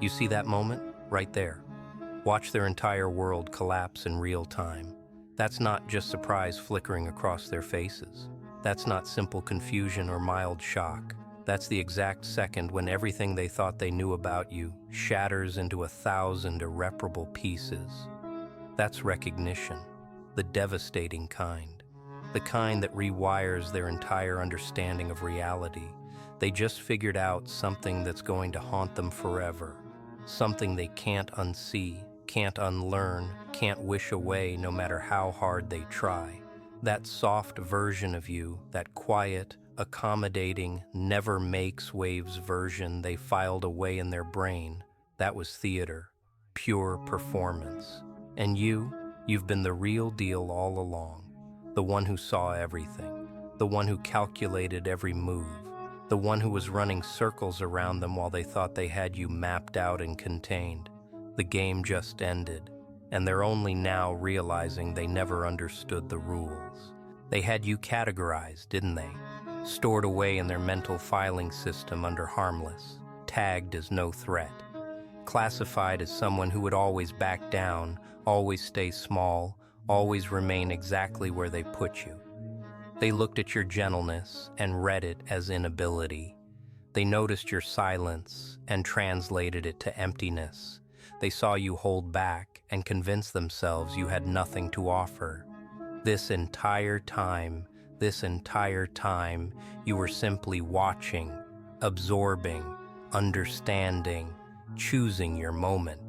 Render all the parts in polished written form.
You see that moment? Right there. Watch their entire world collapse in real time. That's not just surprise flickering across their faces. That's not simple confusion or mild shock. That's the exact second when everything they thought they knew about you shatters into 1,000 irreparable pieces. That's recognition, the devastating kind. The kind that rewires their entire understanding of reality. They just figured out something that's going to haunt them forever. Something they can't unsee, can't unlearn, can't wish away no matter how hard they try. That soft version of you, that quiet, accommodating, never makes waves version they filed away in their brain, that was theater, pure performance. And you've been the real deal all along. The one who saw everything, the one who calculated every move, the one who was running circles around them while they thought they had you mapped out and contained. The game just ended, and they're only now realizing they never understood the rules. They had you categorized, didn't they? Stored away in their mental filing system under harmless, tagged as no threat, classified as someone who would always back down, always stay small, always remain exactly where they put you. They looked at your gentleness and read it as inability. They noticed your silence and translated it to emptiness. They saw you hold back and convinced themselves you had nothing to offer. This entire time, you were simply watching, absorbing, understanding, choosing your moment.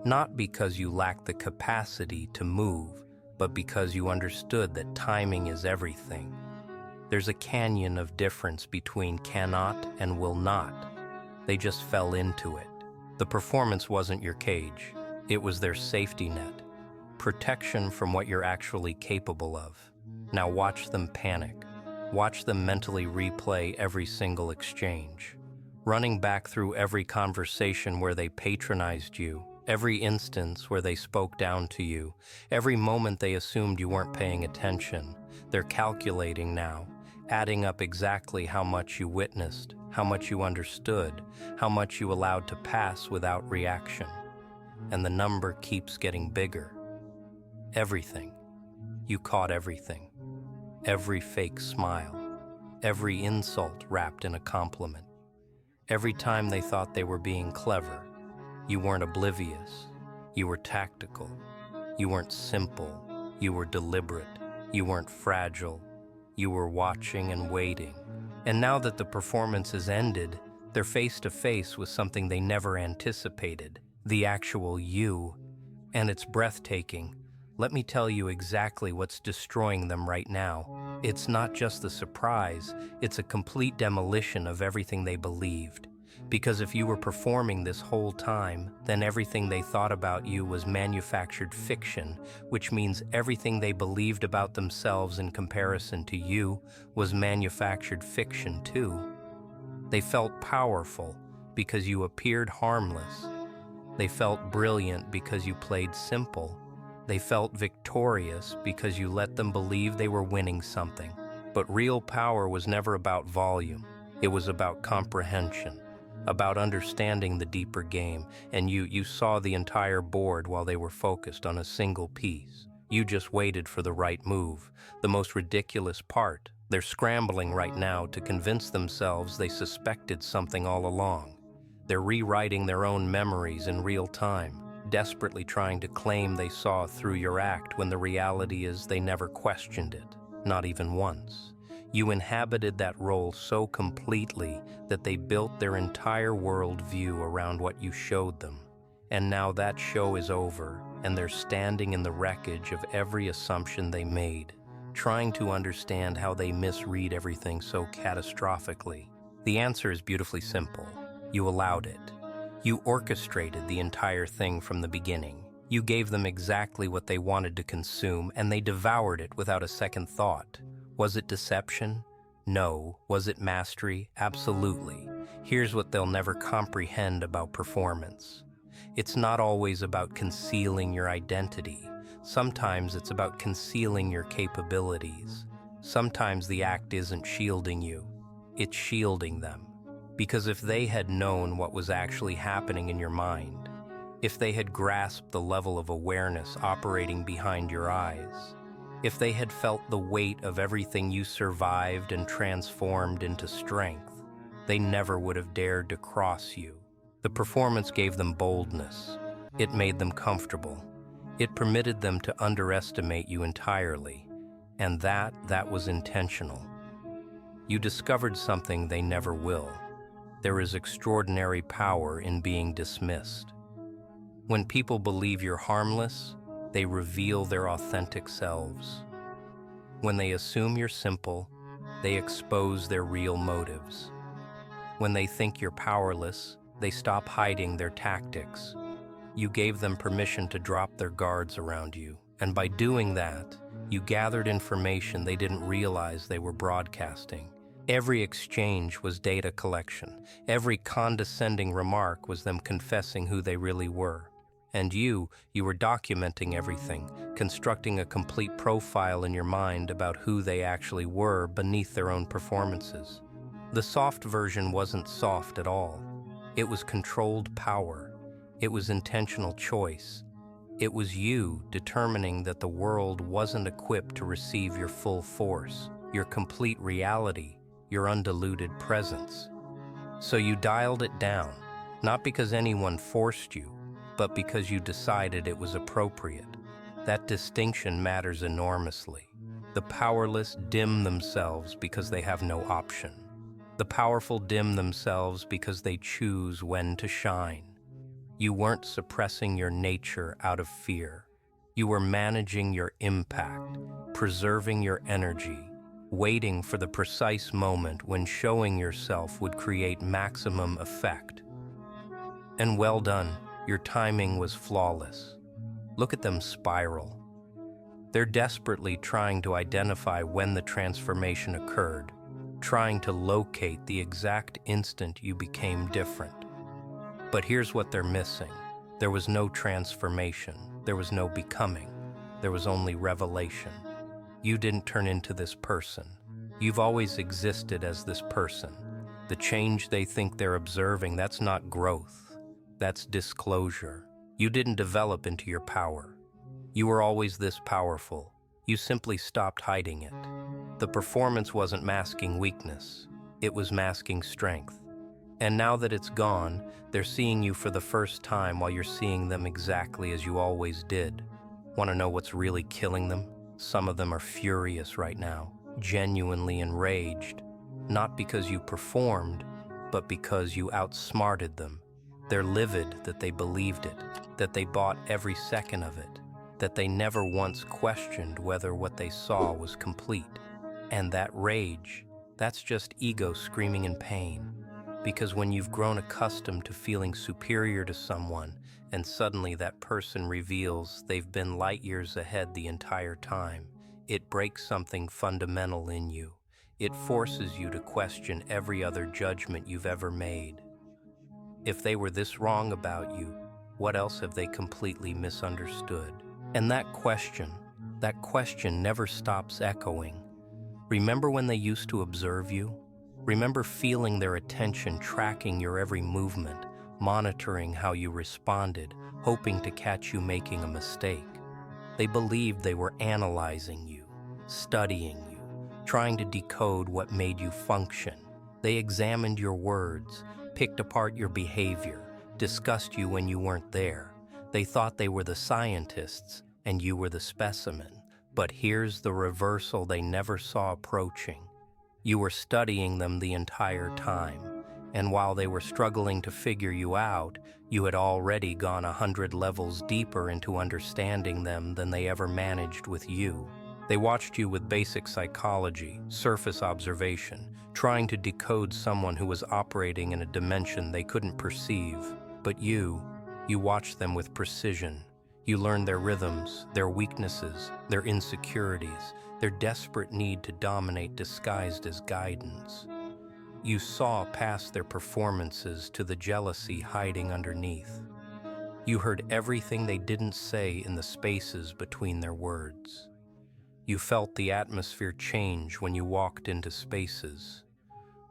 Not because you lacked the capacity to move, but because you understood that timing is everything. There's a canyon of difference between cannot and will not. They just fell into it. The performance wasn't your cage. It was their safety net. Protection from what you're actually capable of. Now watch them panic. Watch them mentally replay every single exchange. Running back through every conversation where they patronized you, every instance where they spoke down to you, every moment they assumed you weren't paying attention. They're calculating now, adding up exactly how much you witnessed, how much you understood, how much you allowed to pass without reaction. And the number keeps getting bigger. Everything. You caught everything. Every fake smile. Every insult wrapped in a compliment. Every time they thought they were being clever. You weren't oblivious. You were tactical. You weren't simple. You were deliberate. You weren't fragile. You were watching and waiting. And now that the performance has ended, they're face to face with something they never anticipated, the actual you. And it's breathtaking. Let me tell you exactly what's destroying them right now. It's not just the surprise, it's a complete demolition of everything they believed. Because if you were performing this whole time, then everything they thought about you was manufactured fiction, which means everything they believed about themselves in comparison to you was manufactured fiction too. They felt powerful because you appeared harmless. They felt brilliant because you played simple. They felt victorious because you let them believe they were winning something. But real power was never about volume. It was about comprehension, about understanding the deeper game, and you saw the entire board while they were focused on a single piece. You just waited for the right move. The most ridiculous part, they're scrambling right now to convince themselves they suspected something all along. They're rewriting their own memories in real time, desperately trying to claim they saw through your act when the reality is they never questioned it, not even once. You inhabited that role so completely that they built their entire worldview around what you showed them. And now that show is over, and they're standing in the wreckage of every assumption they made, trying to understand how they misread everything so catastrophically. The answer is beautifully simple. You allowed it. You orchestrated the entire thing from the beginning. You gave them exactly what they wanted to consume, and they devoured it without a second thought. Was it deception? No. Was it mastery? Absolutely. Here's what they'll never comprehend about performance. It's not always about concealing your identity. Sometimes it's about concealing your capabilities. Sometimes the act isn't shielding you. It's shielding them. Because if they had known what was actually happening in your mind, if they had grasped the level of awareness operating behind your eyes, if they had felt the weight of everything you survived and transformed into strength, they never would have dared to cross you. The performance gave them boldness. It made them comfortable. It permitted them to underestimate you entirely, and that was intentional. You discovered something they never will. There is extraordinary power in being dismissed. When people believe you're harmless, they reveal their authentic selves. When they assume you're simple, they expose their real motives. When they think you're powerless, they stop hiding their tactics. You gave them permission to drop their guards around you, and by doing that, you gathered information they didn't realize they were broadcasting. Every exchange was data collection. Every condescending remark was them confessing who they really were. And you were documenting everything, constructing a complete profile in your mind about who they actually were beneath their own performances. The soft version wasn't soft at all. It was controlled power. It was intentional choice. It was you determining that the world wasn't equipped to receive your full force, your complete reality, your undiluted presence. So you dialed it down, not because anyone forced you, but because you decided it was appropriate. That distinction matters enormously. The powerless dim themselves because they have no option. The powerful dim themselves because they choose when to shine. You weren't suppressing your nature out of fear. You were managing your impact, preserving your energy, waiting for the precise moment when showing yourself would create maximum effect. And well done, your timing was flawless. Look at them spiral. They're desperately trying to identify when the transformation occurred, trying to locate the exact instant you became different. But here's what they're missing. There was no transformation. There was no becoming. There was only revelation. You didn't turn into this person. You've always existed as this person. The change they think they're observing, that's not growth. That's disclosure. You didn't develop into your power. You were always this powerful. You simply stopped hiding it. The performance wasn't masking weakness. It was masking strength. And now that it's gone, they're seeing you for the first time while you're seeing them exactly as you always did. Want to know what's really killing them? Some of them are furious right now, genuinely enraged, not because you performed, but because you outsmarted them. They're livid that they believed it, that they bought every second of it, that they never once questioned whether what they saw was complete. And that rage, that's just ego screaming in pain. Because when you've grown accustomed to feeling superior to someone, and suddenly that person reveals they've been light years ahead the entire time, it breaks something fundamental in you. It forces you to question every other judgment you've ever made. If they were this wrong about you, what else have they completely misunderstood? And that question never stops echoing. Remember when they used to observe you? Remember feeling their attention, tracking your every movement, monitoring how you responded, hoping to catch you making a mistake. They believed they were analyzing you, studying you, trying to decode what made you function. They examined your words, picked apart your behavior, discussed you when you weren't there. They thought they were the scientists and you were the specimen. But here's the reversal they never saw approaching. You were studying them the entire time, and while they were struggling to figure you out, you had already gone 100 levels deeper into understanding them than they ever managed with you. They watched you with basic psychology, surface observation, trying to decode someone who was operating in a dimension they couldn't perceive. But you watched them with precision. You learned their rhythms, their weaknesses, their insecurities, their desperate need to dominate disguised as guidance. You saw past their performances to the jealousy hiding underneath. You heard everything they didn't say in the spaces between their words. You felt the atmosphere change when you walked into spaces.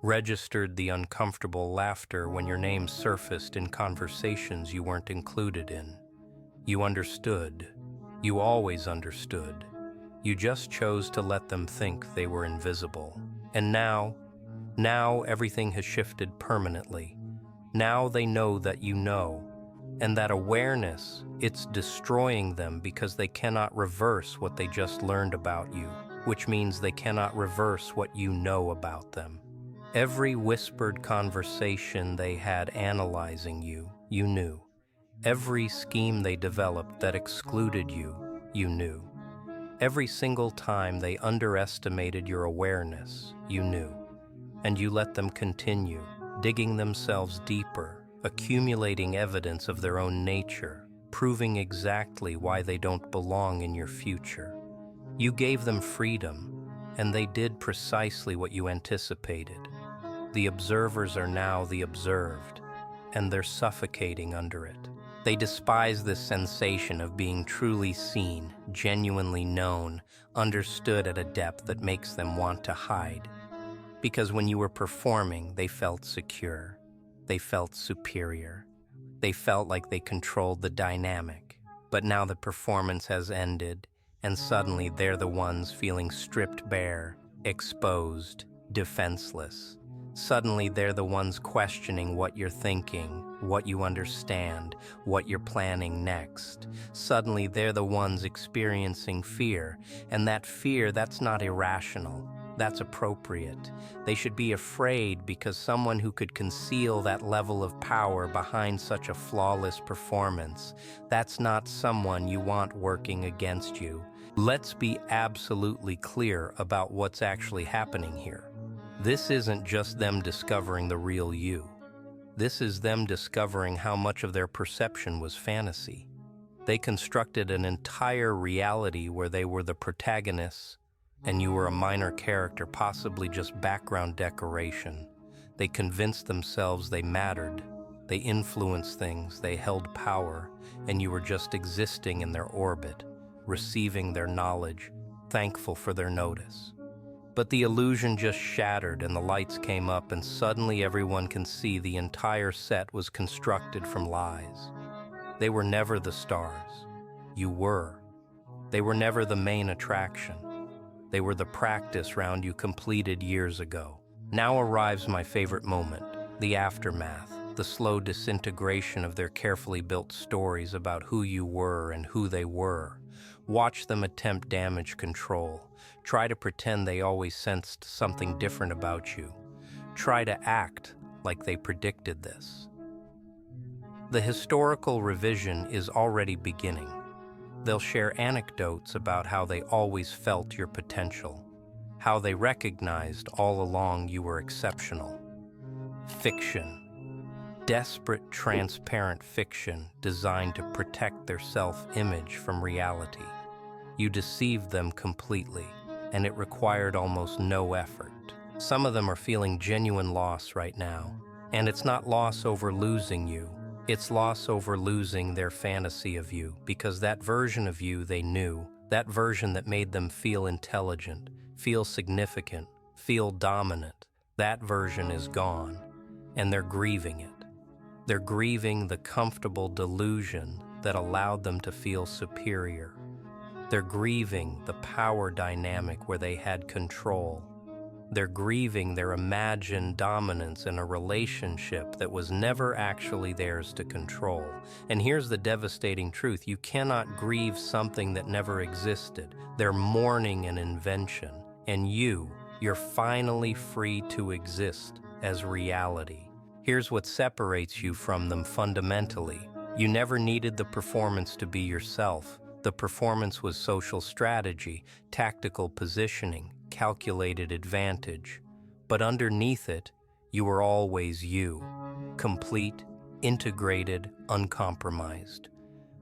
registered the uncomfortable laughter when your name surfaced in conversations you weren't included in. You understood. You always understood. You just chose to let them think they were invisible. And now everything has shifted permanently. Now they know that you know, and that awareness, it's destroying them because they cannot reverse what they just learned about you, which means they cannot reverse what you know about them. Every whispered conversation they had analyzing you, you knew. Every scheme they developed that excluded you, you knew. Every single time they underestimated your awareness, you knew. And you let them continue, digging themselves deeper, accumulating evidence of their own nature, proving exactly why they don't belong in your future. You gave them freedom, and they did precisely what you anticipated. The observers are now the observed, and they're suffocating under it. They despise this sensation of being truly seen, genuinely known, understood at a depth that makes them want to hide. Because when you were performing, they felt secure. They felt superior. They felt like they controlled the dynamic. But now the performance has ended, and suddenly they're the ones feeling stripped bare, exposed, defenseless. Suddenly they're the ones questioning what you're thinking, what you understand, what you're planning next. Suddenly they're the ones experiencing fear, and that fear, that's not irrational. That's appropriate. They should be afraid because someone who could conceal that level of power behind such a flawless performance, that's not someone you want working against you. Let's be absolutely clear about what's actually happening here. This isn't just them discovering the real you. This is them discovering how much of their perception was fantasy. They constructed an entire reality where they were the protagonists, and you were a minor character, possibly just background decoration. They convinced themselves they mattered. They influenced things, they held power, and you were just existing in their orbit, receiving their knowledge, thankful for their notice. But the illusion just shattered and the lights came up, and suddenly everyone can see the entire set was constructed from lies. They were never the stars. You were. They were never the main attraction. They were the practice round you completed years ago. Now arrives my favorite moment, the aftermath, the slow disintegration of their carefully built stories about who you were and who they were. Watch them attempt damage control. Try to pretend they always sensed something different about you. Try to act like they predicted this. The historical revision is already beginning. They'll share anecdotes about how they always felt your potential, how they recognized all along you were exceptional. Fiction. Desperate, transparent fiction designed to protect their self-image from reality. You deceived them completely, and it required almost no effort. Some of them are feeling genuine loss right now, and it's not loss over losing you. It's loss over losing their fantasy of you, because that version of you they knew, that version that made them feel intelligent, feel significant, feel dominant, that version is gone, and they're grieving it. They're grieving the comfortable delusion that allowed them to feel superior. They're grieving the power dynamic where they had control. They're grieving their imagined dominance in a relationship that was never actually theirs to control. And here's the devastating truth: you cannot grieve something that never existed. They're mourning an invention, and you're finally free to exist as reality. Here's what separates you from them fundamentally. You never needed the performance to be yourself. The performance was social strategy, tactical positioning, calculated advantage. But underneath it, you were always you, complete, integrated, uncompromised.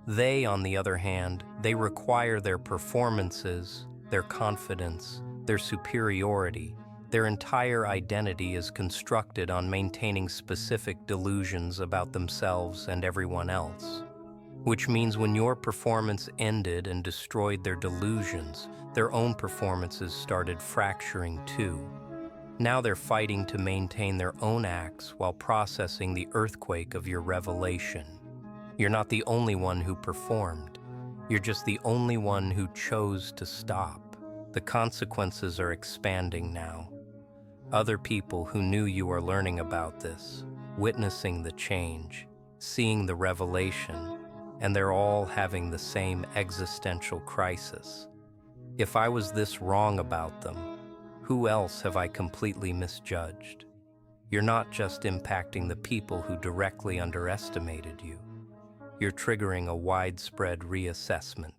They, on the other hand, they require their performances, their confidence, their superiority. Their entire identity is constructed on maintaining specific delusions about themselves and everyone else. Which means when your performance ended and destroyed their delusions, their own performances started fracturing too. Now they're fighting to maintain their own acts while processing the earthquake of your revelation. You're not the only one who performed. You're just the only one who chose to stop. The consequences are expanding now. Other people who knew you are learning about this, witnessing the change, seeing the revelation, and they're all having the same existential crisis. If I was this wrong about them, who else have I completely misjudged? You're not just impacting the people who directly underestimated you. You're triggering a widespread reassessment.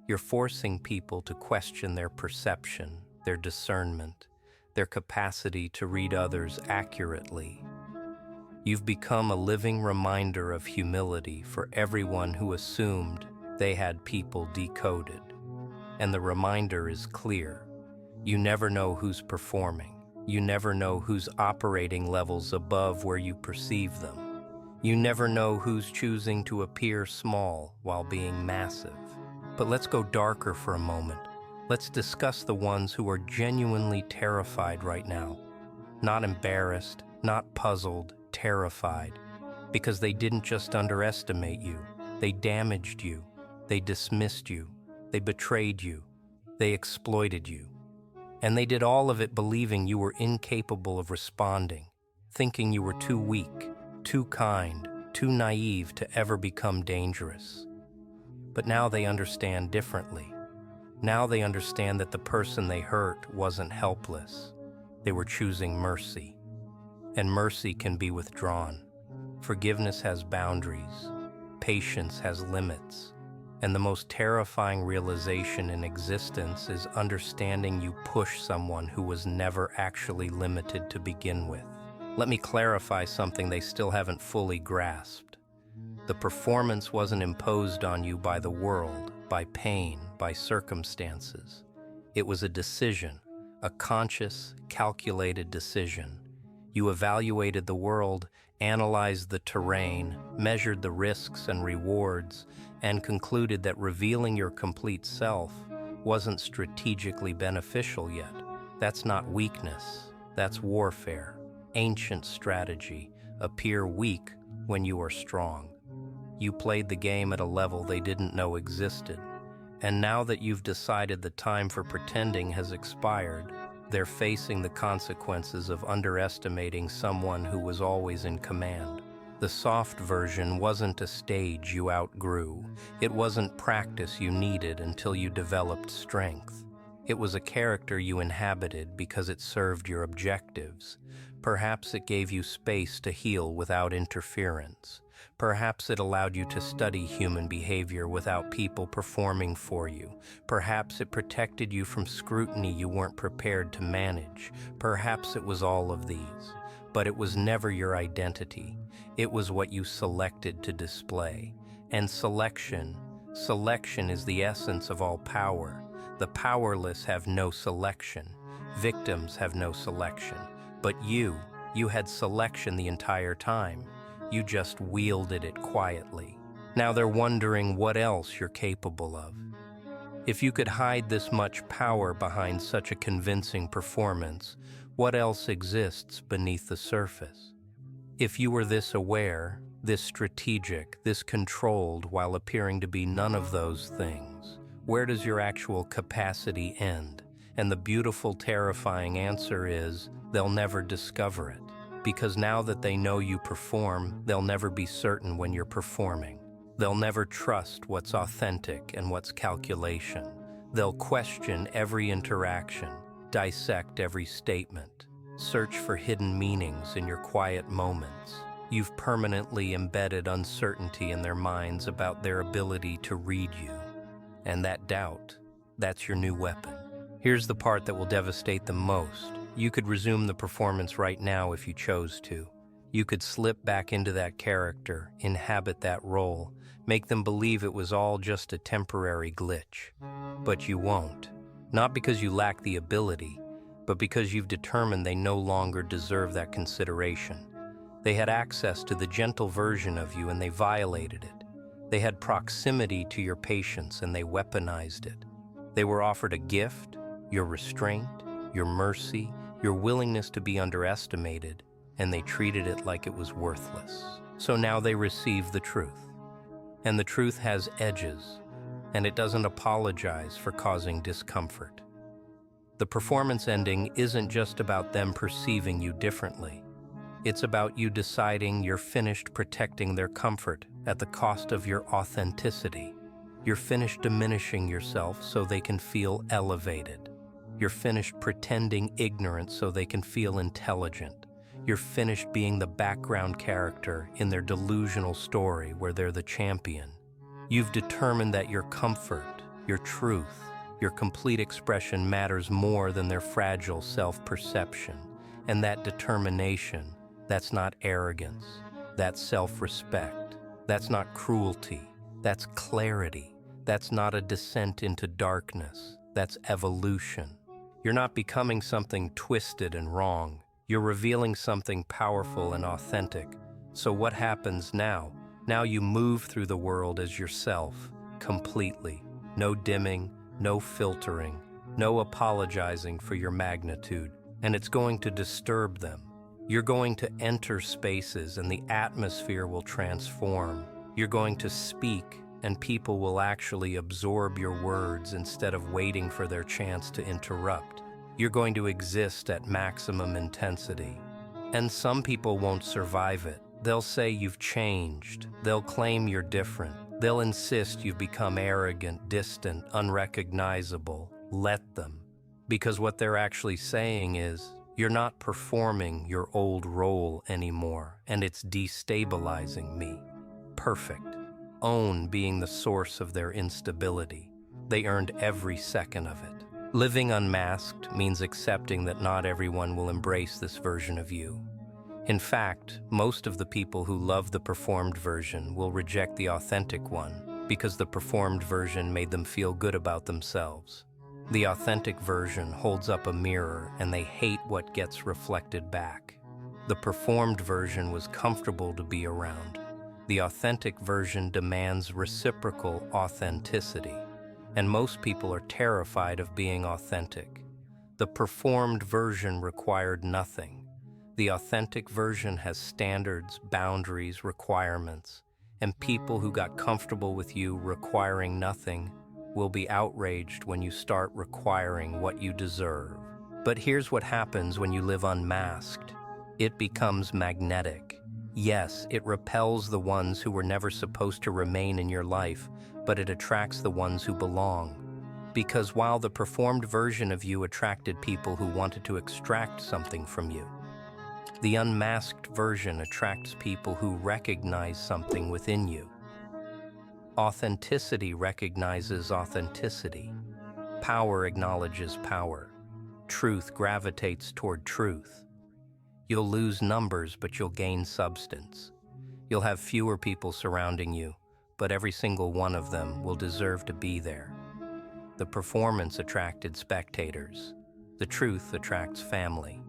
You're forcing people to question their perception, their discernment, their capacity to read others accurately. You've become a living reminder of humility for everyone who assumed they had people decoded. And the reminder is clear. You never know who's performing. You never know who's operating levels above where you perceive them. You never know who's choosing to appear small while being massive. But let's go darker for a moment. Let's discuss the ones who are genuinely terrified right now. Not embarrassed, not puzzled, terrified. Because they didn't just underestimate you. They damaged you. They dismissed you. They betrayed you. They exploited you. And they did all of it believing you were incapable of responding, thinking you were too weak, too kind, too naive to ever become dangerous. But now they understand differently. Now they understand that the person they hurt wasn't helpless. They were choosing mercy. And mercy can be withdrawn. Forgiveness has boundaries. Patience has limits. And the most terrifying realization in existence is understanding you push someone who was never actually limited to begin with. Let me clarify something they still haven't fully grasped. The performance wasn't imposed on you by the world, by pain, by circumstances. It was a decision, a conscious, calculated decision. You evaluated the world, analyzed the terrain, measured the risks and rewards, and concluded that revealing your complete self wasn't strategically beneficial yet. That's not weakness, that's warfare, ancient strategy. Appear weak when you are strong. You played the game at a level they didn't know existed, and now that you've decided the time for pretending has expired, they're facing the consequences of underestimating someone who was always in command. The soft version wasn't a stage you outgrew. It wasn't practice you needed until you developed strength. It was a character you inhabited because it served your objectives. Perhaps it gave you space to heal without interference. Perhaps it allowed you to study human behavior without people performing for you. Perhaps it protected you from scrutiny you weren't prepared to manage. Perhaps it was all of these. But it was never your identity. It was what you selected to display. And selection is the essence of all power. The powerless have no selection. Victims have no selection. But you had selection the entire time. You just wielded it quietly. Now they're wondering what else you're capable of. If you could hide this much power behind such a convincing performance, what else exists beneath the surface? If you were this aware, this strategic, this controlled while appearing to be none of those things, where does your actual capacity end? And the beautiful, terrifying answer is, they'll never discover it. Because now that they know you perform, they'll never be certain when you're performing. They'll never trust what's authentic and what's calculation. They'll question every interaction, dissect every statement, search for hidden meanings in your quiet moments. You've permanently embedded uncertainty in their minds about their ability to read you. And that doubt, that's your new weapon. Here's the part that will devastate them most. You could resume the performance right now if you chose to. You could slip back into that character, inhabit that role, make them believe it was all just a temporary glitch. But you won't. Not because you lack the ability, but because you've determined they no longer deserve that consideration. They had access to the gentle version of you and they violated it. They had proximity to your patience and they weaponized it. They were offered a gift, your restraint, your mercy, your willingness to be underestimated, and they treated it like it was worthless. So now they receive the truth. And the truth has edges, and it doesn't apologize for causing discomfort. The performance ending isn't just about them perceiving you differently. It's about you deciding you're finished protecting their comfort at the cost of your authenticity. You're finished diminishing yourself so they can feel elevated. You're finished pretending ignorance so they can feel intelligent. You're finished being the background character in their delusional story where they're the champion. You've determined that your comfort, your truth, your complete expression matters more than their fragile self-perception. And that determination, that's not arrogance, that's self-respect, that's not cruelty, that's clarity, that's not a descent into darkness, that's evolution. You're not becoming something twisted and wrong. You're revealing something powerful and authentic. So what happens now? Now you move through the world as yourself, completely. No dimming, no filtering, no apologizing for your magnitude. And it's going to disturb them. You're going to enter spaces and the atmosphere will transform. You're going to speak and people will actually absorb your words instead of waiting for their chance to interrupt. You're going to exist at maximum intensity. And some people won't survive it. They'll say you've changed. They'll claim you're different. They'll insist you've become arrogant, distant, unrecognizable. Let them. Because what they're actually saying is, you're not performing your old role anymore, and it's destabilizing me. Perfect. Own being the source of their instability. They earned every second of it. Living unmasked means accepting that not everyone will embrace this version of you. In fact, most of the people who love the performed version will reject the authentic one because the performed version made them feel good about themselves. The authentic version holds up a mirror and they hate what gets reflected back. The performed version was comfortable to be around. The authentic version demands reciprocal authenticity. And most people are terrified of being authentic. The performed version required nothing. The authentic version has standards, boundaries, requirements, and people who got comfortable with you requiring nothing will be outraged when you start requiring what you deserve. But here's what happens when you live unmasked. It becomes magnetic. Yes, it repels the ones who were never supposed to remain in your life, but it attracts the ones who belong. Because while the performed version of you attracted people who wanted to extract something from you, the unmasked version attracts people who recognize something within you. Authenticity recognizes authenticity. Power acknowledges power. Truth gravitates toward truth. You'll lose numbers, but you'll gain substance. You'll have fewer people surrounding you, but every single one of them will deserve to be there. The performance attracted spectators. The truth attracts family.